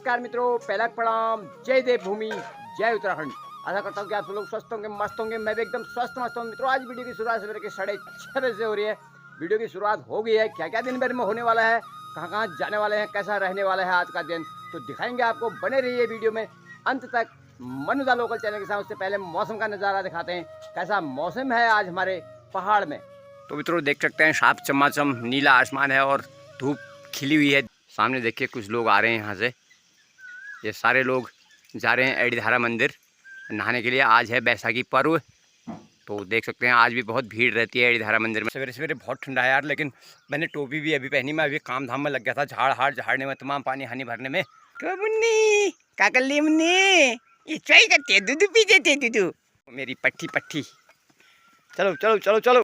नमस्कार मित्रों, पहला प्रणाम, जय देवभूमि, जय उत्तराखंड। आशा करता हूँ कि आप लोग स्वस्थ होंगे, मस्त होंगे। मैं भी एकदम स्वस्थ मस्त हूँ मित्रों। आज वीडियो की शुरुआत सवेरे के 6:30 बजे से हो रही है। वीडियो की शुरुआत हो गई है। क्या क्या दिन भर में होने वाला है, कहाँ कहाँ जाने वाले हैं, कैसा रहने वाला है आज का दिन, तो दिखाएंगे आपको। बने रहिए वीडियो में अंत तक। मनुदा लोकल चैनल के साथ उससे पहले मौसम का नज़ारा दिखाते हैं, कैसा मौसम है आज हमारे पहाड़ में। तो मित्रों देख सकते हैं, साफ चमाचम नीला आसमान है और धूप खिली हुई है। सामने देखिए कुछ लोग आ रहे हैं यहाँ से। ये सारे लोग जा रहे हैं एड़ीधारा मंदिर नहाने के लिए। आज है बैसाखी पर्व, तो देख सकते हैं आज भी बहुत भीड़ रहती है एड़ीधारा मंदिर में। सवेरे सवेरे बहुत ठंडा है यार, लेकिन मैंने टोपी भी अभी पहनी। मैं अभी काम धाम में लग गया था, झाड़ने में, तमाम पानी हानि भरने में। मुन्नी क्या कर ली मुन्नी? ये चाय करते हैं, दूध पी देते दूध। मेरी पट्टी पट्टी, चलो चलो चलो चलो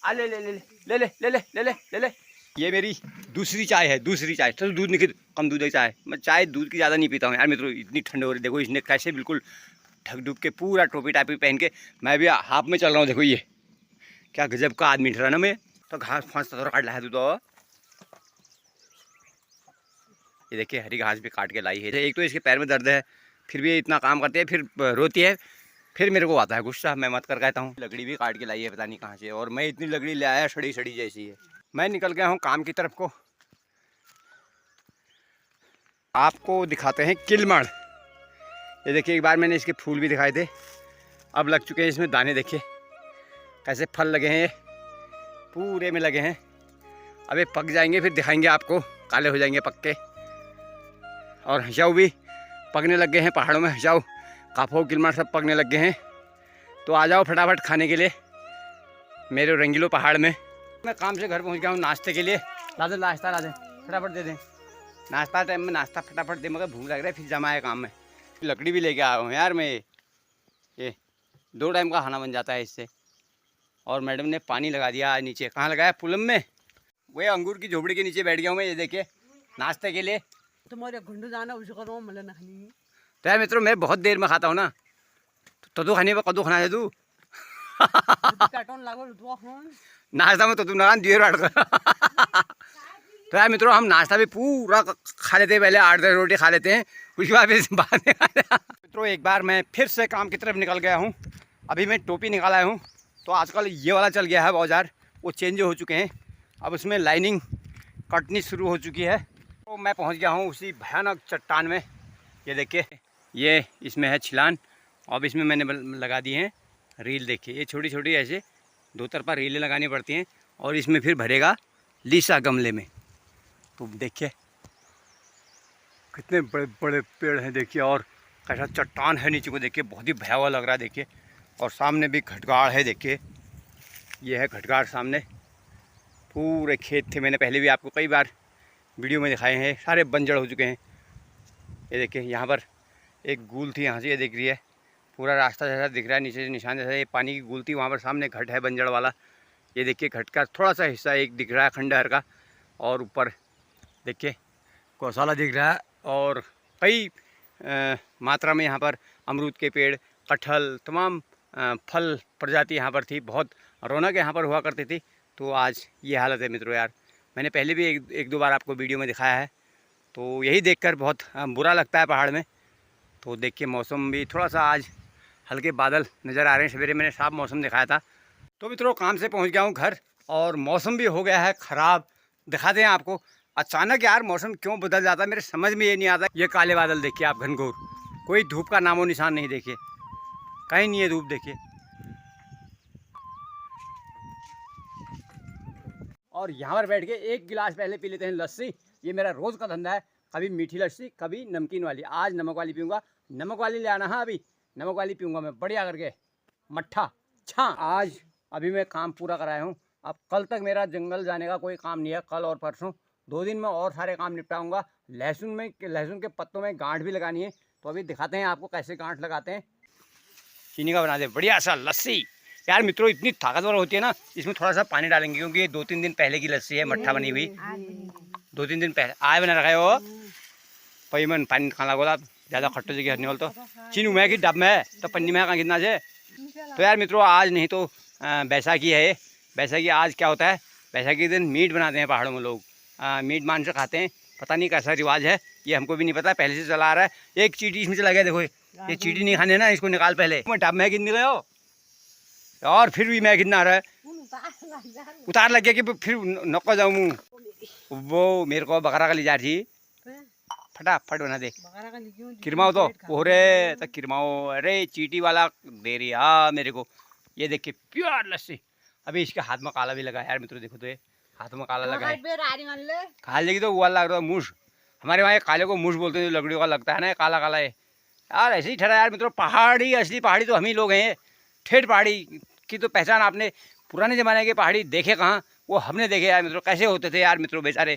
आ ले ले ले ले ले ले ले ले ले ले ले। ये मेरी दूसरी चाय है, दूसरी चाय। चलो दूध नहीं, कम दूध है चाय। मैं चाय दूध की ज़्यादा नहीं पीता हूँ यार मित्रों, इतनी ठंड हो रही। देखो इसने कैसे बिल्कुल ढक ढुक के पूरा टोपी टापी पहन के, मैं भी हाफ में चल रहा हूँ। देखो ये क्या गजब का आदमी ठहरा ना। मैं तो घास फांस थोड़ा काट लाया तू तो। ये देखिए हरी घास भी काट के लाई है। एक तो इसके पैर में दर्द है, फिर भी इतना काम करती है, फिर रोती है, फिर मेरे को आता है गुस्सा। मैं मत कर कहता हूँ। लकड़ी भी काट के लाई है, पता नहीं कहाँ से। और मैं इतनी लकड़ी ले आया, सड़ी सड़ी जैसी है। मैं निकल गया हूँ काम की तरफ को। आपको दिखाते हैं किलमड़। ये देखिए, एक बार मैंने इसके फूल भी दिखाए थे, अब लग चुके हैं इसमें दाने। देखिए कैसे फल लगे हैं, ये पूरे में लगे हैं। अब ये पक जाएंगे, फिर दिखाएंगे आपको, काले हो जाएंगे पक्के। और हंसाऊ भी पकने लग गए हैं पहाड़ों में। हंसाऊ, काफो, किलमड़ सब पकने लग गए हैं। तो आ जाओ फटाफट खाने के लिए मेरे रंगीलो पहाड़ में। मैं काम से घर पहुंच गया हूँ नाश्ते के लिए। ला दे नाश्ता, ला दे फटाफट, दे दें नाश्ता। टाइम में नाश्ता फटाफट दे, मगर भूख लग रहा है, फिर जमा है काम में। लकड़ी भी लेके आया हूँ यार मैं। ये 2 टाइम का खाना बन जाता है इससे। और मैडम ने पानी लगा दिया आज नीचे। कहाँ लगाया? पुलम में। वही अंगूर की झोपड़ी के नीचे बैठ गया हूँ मैं। ये देखिए नाश्ते के लिए। तुम्हारे घंटो जाना उसे करो, मतलब ना खानी। तो यार मित्रों, मैं बहुत देर में खाता हूँ ना, तो तू खाने पर कदू खाना है तू। नाश्ता में तो तू ना दिए रात का। तो यार मित्रों, हम नाश्ता भी पूरा खा लेते हैं। पहले 8-10 रोटी खा लेते हैं, उसके बाद बाद में मित्रों एक बार मैं फिर से काम की तरफ निकल गया हूँ। अभी मैं टोपी निकाल आया हूँ। तो आजकल ये वाला चल गया है औजार, वो चेंज हो चुके हैं। अब उसमें लाइनिंग कटनी शुरू हो चुकी है। तो मैं पहुँच गया हूँ उसी भयानक चट्टान में। ये देखिए, ये इसमें है छिलान। अब इसमें मैंने लगा दी हैं रील। देखिए ये छोटी छोटी ऐसे 2 तरफा रीलें लगानी पड़ती हैं, और इसमें फिर भरेगा लीसा गमले में। तो देखिए कितने बड़े बड़े पेड़ हैं देखिए, और कैसा चट्टान है नीचे को। देखिए बहुत ही भयावह लग रहा है। देखिए, और सामने भी घटगाड़ है। देखिए ये है घटगाड़ सामने। पूरे खेत थे, मैंने पहले भी आपको कई बार वीडियो में दिखाए हैं, सारे बंजर हो चुके हैं। ये देखिए यहाँ पर एक गूल थी, यहाँ से ये दिख रही है, पूरा रास्ता जैसा दिख रहा है, नीचे से निशान जैसा। ये पानी की गूल थी, वहाँ पर सामने घट है बंजड़ वाला। ये देखिए घट का थोड़ा सा हिस्सा एक दिख रहा है खंडहर का। और ऊपर देखिए गौशाला दिख रहा है, और कई मात्रा में यहाँ पर अमरूद के पेड़, कटहल, तमाम फल प्रजाति यहाँ पर थी। बहुत रौनक यहाँ पर हुआ करती थी। तो आज ये हालत है मित्रों यार। मैंने पहले भी एक 2 बार आपको वीडियो में दिखाया है। तो यही देखकर बहुत बुरा लगता है पहाड़ में। तो देखिए मौसम भी थोड़ा सा आज हल्के बादल नज़र आ रहे हैं। सवेरे मैंने साफ मौसम दिखाया था। तो मित्रों काम से पहुंच गया हूं घर, और मौसम भी हो गया है ख़राब। दिखाते हैं आपको। अचानक यार मौसम क्यों बदल जाता है, मेरे समझ में ये नहीं आता। ये काले बादल देखिए आप, घनघोर, कोई धूप का नामो निशान नहीं। देखिए कहीं नहीं है धूप। देखिए, और यहाँ पर बैठ के 1 गिलास पहले पी लेते हैं लस्सी। ये मेरा रोज़ का धंधा है, कभी मीठी लस्सी, कभी नमकीन वाली। आज नमक वाली पीऊँगा। नमक वाली ले आना। हाँ, अभी नमक वाली पीऊँगा मैं, बढ़िया करके मट्ठा छा। आज अभी मैं काम पूरा कराया हूँ। अब कल तक मेरा जंगल जाने का कोई काम नहीं है। कल और परसों 2 दिन में और सारे काम निपटाऊँगा। लहसुन के पत्तों में गांठ भी लगानी है। तो अभी दिखाते हैं आपको कैसे गांठ लगाते हैं। चीनी का बना दे बढ़िया सा लस्सी। यार मित्रों इतनी ताकतवर होती है ना। इसमें थोड़ा सा पानी डालेंगे, क्योंकि ये 2-3 दिन पहले की लस्सी है, मट्ठा बनी हुई। 2-3 दिन पहले आए बना रखा है वो। पई मन पानी खाना बोला, ज़्यादा खट्टो जगह हरने वाला तो चीनू में कि डब में तो पन्नी में कहाँ कितना से। तो यार मित्रों आज नहीं तो बैसाखी है। बैसाखी आज क्या होता है, बैसाखी के दिन मीट बनाते हैं पहाड़ों में लोग। मीट मांस खाते हैं। पता नहीं कैसा रिवाज है, ये हमको भी नहीं पता, पहले से चला आ रहा है। एक चीटी इसमें चला गया, देखो ये चीटी नहीं खाने ना, इसको निकाल पहले। टब में गिरने गए हो और फिर भी मैं गिरना आ रहा है, उतार लग गया कि फिर नको जाऊँ मुँह। वो मेरे को बकरा का ले जा रही, फटाफट बना दे किरमाओ तो ओरे तो किरमाओ। अरे चीटी वाला दे रही हाँ मेरे को, ये देखिए प्योर लस्सी। अभी इसके हाथ में काला भी लगा यार मित्रों, देखो तो ये हाथ में काला लगा है, खा लेगी तो वो वाला लग रहा है मूछ। हमारे वहाँ काले को मूछ बोलते हैं, जो लकड़ियों का लगता है ना, काला काला है यार, ऐसे ही ठहरा यार मित्रों। पहाड़ी असली पहाड़ी तो हम ही लोग हैं, ठेठ पहाड़ी की तो पहचान आपने पुराने ज़माने के पहाड़ी देखे कहाँ, वो हमने देखे यार मित्रों। कैसे होते थे यार मित्रों बेचारे,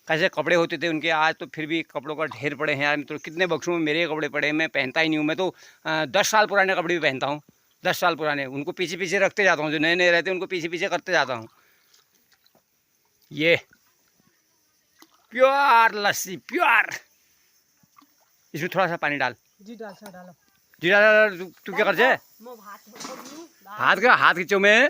कैसे कपड़े होते थे उनके, आज तो फिर भी कपड़ों का ढेर पड़े हैं यार मित्रों। कितने बक्सों में मेरे कपड़े पड़े हैं, मैं पहनता ही नहीं हूँ। मैं तो 10 साल पुराने कपड़े भी पहनता हूँ, 10 साल पुराने, उनको पीछे पीछे रखते जाता हूँ, जो नए नए रहते हैं उनको पीछे पीछे करते जाता हूँ। ये प्योर लस्सी प्योर, इसमें थोड़ा सा पानी डाल। जी डालो जी डाल। तू क्या कर जाए, हाथ खींचो में।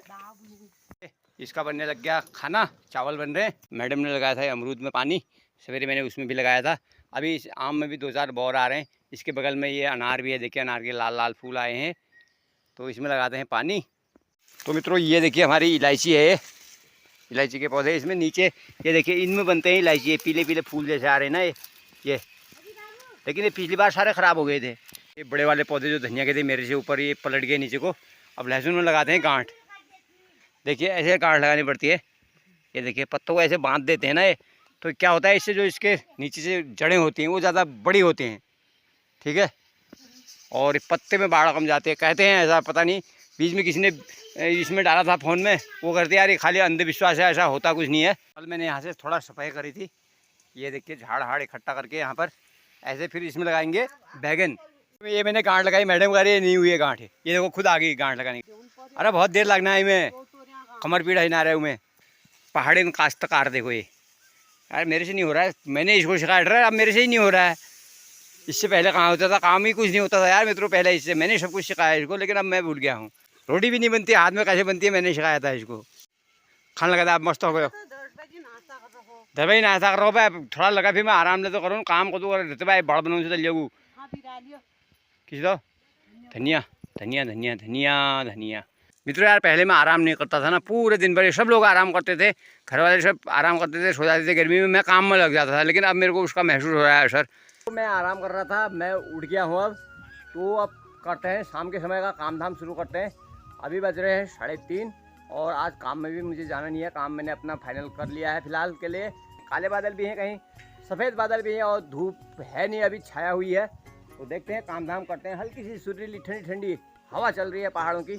इसका बनने लग गया खाना, चावल बन रहे हैं। मैडम ने लगाया था अमरूद में पानी, सवेरे मैंने उसमें भी लगाया था। अभी इस आम में भी 2-4 बौर आ रहे हैं। इसके बगल में ये अनार भी है, देखिए अनार के लाल लाल फूल आए हैं, तो इसमें लगाते हैं पानी। तो मित्रों ये देखिए हमारी इलायची है, इलायची के पौधे इसमें नीचे, ये देखिए इनमें बनते हैं इलायची। ये पीले पीले फूल जैसे आ रहे हैं ना ये, लेकिन ये पिछली बार सारे ख़राब हो गए थे। ये बड़े वाले पौधे जो धनिया के थे मेरे से ऊपर, ये पलट गए नीचे को। अब लहसुन में लगाते हैं गांठ, देखिए ऐसे गांठ लगानी पड़ती है। ये देखिए पत्तों को ऐसे बांध देते हैं ना ये, तो क्या होता है इससे जो इसके नीचे से जड़ें होती हैं वो ज़्यादा बड़ी होती हैं, ठीक है। और पत्ते में बाढ़ कम जाते हैं कहते हैं, ऐसा पता नहीं, बीच में किसी ने इसमें डाला था फ़ोन में, वो करते यार ये खाली अंधविश्वास है, ऐसा होता कुछ नहीं है। कल मैंने यहाँ से थोड़ा सफाई करी थी, ये देखिए झाड़ हाड़ इकट्ठा करके यहाँ पर ऐसे, फिर इसमें लगाएंगे बैगन। ये मैंने गांठ लगाई, मैडम कह रही है नहीं हुई है गांठ, ये देखो खुद आ गई गांठ लगाने की। अरे बहुत देर लगना है इमें, कमर पीड़ा ही ना रहे में। पहाड़ी में काश्तकार देखो ये, यार मेरे से नहीं हो रहा है, मैंने इसको शिकायत रहा है, अब मेरे से ही नहीं हो रहा है। इससे पहले कहाँ होता था, काम ही कुछ नहीं होता था यार मित्रों पहले, इससे मैंने सब कुछ सिखाया इसको, लेकिन अब मैं भूल गया हूँ। रोटी भी नहीं बनती हाथ में, कैसे बनती है मैंने सिखाया था इसको। खाने लगा था, आप मस्त हो गए, दर भाई नाश्ता कर रहा हूँ भाई, थोड़ा लगा फिर मैं आराम ले तो करूँ, काम को तो रहते भाई, बड़ा बनाऊँ से तलिए किसी दो धनिया धनिया धनिया धनिया धनिया। मित्रों यार पहले मैं आराम नहीं करता था ना, पूरे दिन भर सब लोग आराम करते थे, घर वाले सब आराम करते थे, सो जाते थे गर्मी में, मैं काम में लग जाता था। लेकिन अब मेरे को उसका महसूस हो रहा है असर। तो मैं आराम कर रहा था, मैं उठ गया हूँ अब, तो अब करते हैं शाम के समय का काम धाम शुरू करते हैं। अभी बज रहे हैं 3:30 और आज काम में भी मुझे जाना नहीं है, काम मैंने अपना फाइनल कर लिया है फिलहाल के लिए। काले बादल भी हैं, कहीं सफ़ेद बादल भी हैं और धूप है नहीं, अभी छाया हुई है। तो देखते हैं, काम धाम करते हैं। हल्की सी सुरीली ठंडी ठंडी हवा चल रही है पहाड़ों की।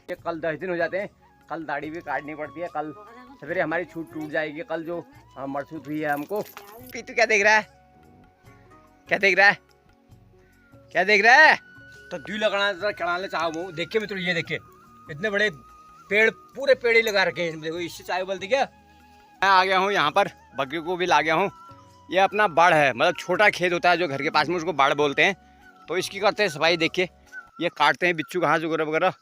ये कल 10 दिन हो जाते हैं, कल दाढ़ी भी काटनी पड़ती है, कल सवेरे हमारी छूट टूट जाएगी। कल जो मरसूत हुई है हमको। पीतू क्या देख रहा है, क्या देख रहा है, क्या देख रहा है? तो दू लगाना चढ़ाने चाहो, देखिए मित्रों ये देखिए इतने बड़े पेड़, पूरे पेड़ ही लगा रखे हैं, देखो इससे चाय बोलती क्या। मैं आ गया हूँ यहाँ पर, बकरी को भी ला गया हूँ। ये अपना बाड़ है, मतलब छोटा खेत होता है जो घर के पास में, उसको बाड़ बोलते हैं। तो इसकी करते हैं सफाई, देखिए ये काटते हैं बिच्छू घास वगैरह वगैरह।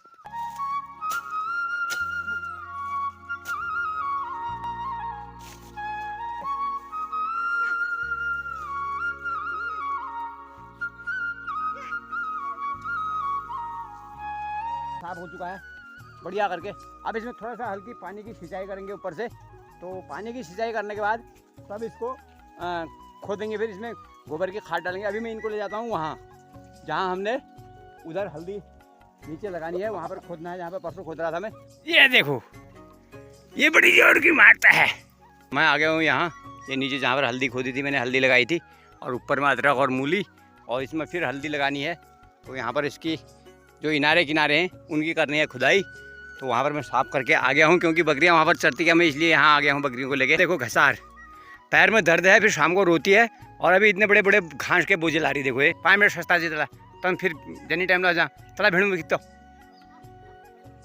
साफ हो चुका है बढ़िया करके। अब इसमें थोड़ा सा हल्की पानी की सिंचाई करेंगे ऊपर से। तो पानी की सिंचाई करने के बाद तब इसको खोदेंगे, फिर इसमें गोबर की खाद डालेंगे। अभी मैं इनको ले जाता हूँ वहाँ जहाँ हमने उधर हल्दी नीचे लगानी है, वहाँ पर खोदना है, जहाँ पर परसों खोद रहा था मैं। ये देखो ये बड़ी जोर की मारता है। मैं आ गया हूँ यहाँ, ये नीचे जहाँ पर हल्दी खोदी थी मैंने, हल्दी लगाई थी, और ऊपर में अदरक और मूली, और इसमें फिर हल्दी लगानी है। तो यहाँ पर इसकी जो किनारे किनारे हैं उनकी करनी है खुदाई। तो वहाँ पर मैं साफ करके आ गया हूँ, क्योंकि बकरियाँ वहाँ पर चरती है, मैं इसलिए यहाँ आ गया हूँ बकरियों को लेके। देखो घसार, पैर में दर्द है, फिर शाम को रोती है, और अभी इतने बड़े बड़े घास के बोझे ला रही। देखो ये 5 मिनट सस्ता जी तला, तब फिर जनी टाइम ला जा तला भेड़ में कितो,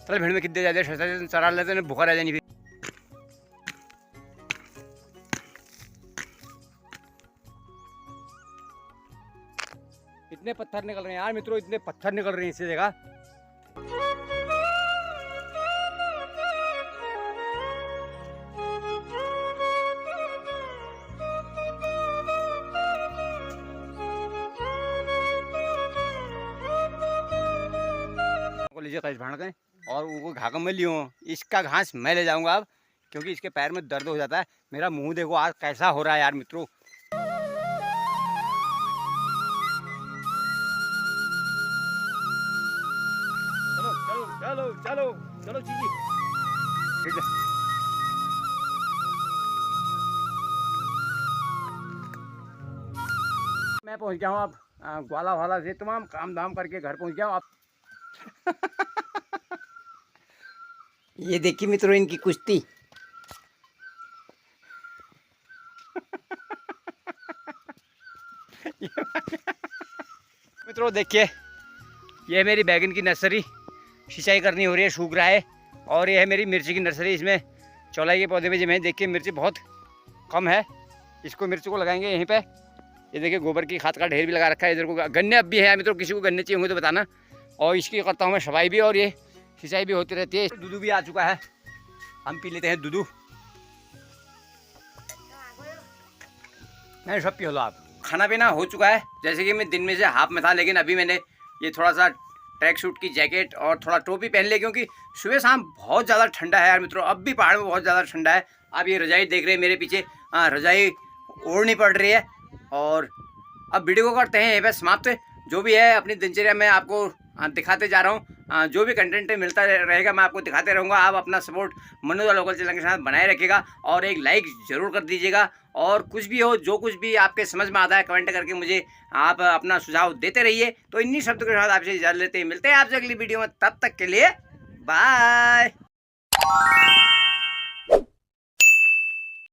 तला भेड़ में कितने जाते सस्ता चरा लेते हैं, भूखा रह जानी। फिर इतने पत्थर निकल रहे हैं यार मित्रों, इतने पत्थर निकल रहे हैं इससे जगह। लीजिए कहीं भाड़ गए और वो घाघम में लियो, इसका घास मैं ले जाऊंगा अब, क्योंकि इसके पैर में दर्द हो जाता है। मेरा मुंह देखो आज कैसा हो रहा है यार मित्रों। चलो चलो चलो चलो चलो जी, ठीक है। मैं पहुंच गया हूँ अब ग्वाला वाला से तमाम काम धाम करके घर पहुंच गया हूँ अब। ये देखिए मित्रों इनकी कुश्ती। मित्रों देखिए, ये है मेरी बैगन की नर्सरी, सिंचाई करनी हो रही है, सूख रहा है। और ये है मेरी मिर्ची की नर्सरी, इसमें चौलाई के पौधे में जमीन देखिए मिर्ची बहुत कम है, इसको मिर्ची को लगाएंगे यहीं पे। ये देखिए गोबर की खाद का ढेर भी लगा रखा है। इधर को गन्ने अब भी है मित्रों, किसी को गन्ने चाहिए होंगे तो बताना। और इसकी करता हूँ मैं सफाई भी, और ये सिंचाई भी होती रहती है। दूध भी आ चुका है, हम पी लेते हैं दूध। नहीं सब पी लो आप। खाना पीना हो चुका है, जैसे कि मैं दिन में से हाफ में था, लेकिन अभी मैंने ये थोड़ा सा ट्रैक सूट की जैकेट और थोड़ा टोपी पहन लिया, क्योंकि सुबह शाम बहुत ज़्यादा ठंडा है यार मित्रों। अब भी पहाड़ में बहुत ज़्यादा ठंडा है। आप ये रजाई देख रहे हैं मेरे पीछे, रजाई ओढ़नी पड़ रही है। और अब वीडियो को करते हैं यहीं पर समाप्त। जो भी है अपनी दिनचर्या में आपको दिखाते जा रहा हूँ, जो भी कंटेंट मिलता रहेगा मैं आपको दिखाते रहूँगा। आप अपना सपोर्ट मनु दा लोकल चैनल के साथ बनाए रखिएगा और एक लाइक ज़रूर कर दीजिएगा। और कुछ भी हो, जो कुछ भी आपके समझ में आता है, कमेंट करके मुझे आप अपना सुझाव देते रहिए। तो इन्हीं शब्दों के साथ आपसे इजाज़त लेते हैं, मिलते हैं आपसे अगली वीडियो में। तब तक के लिए बाय।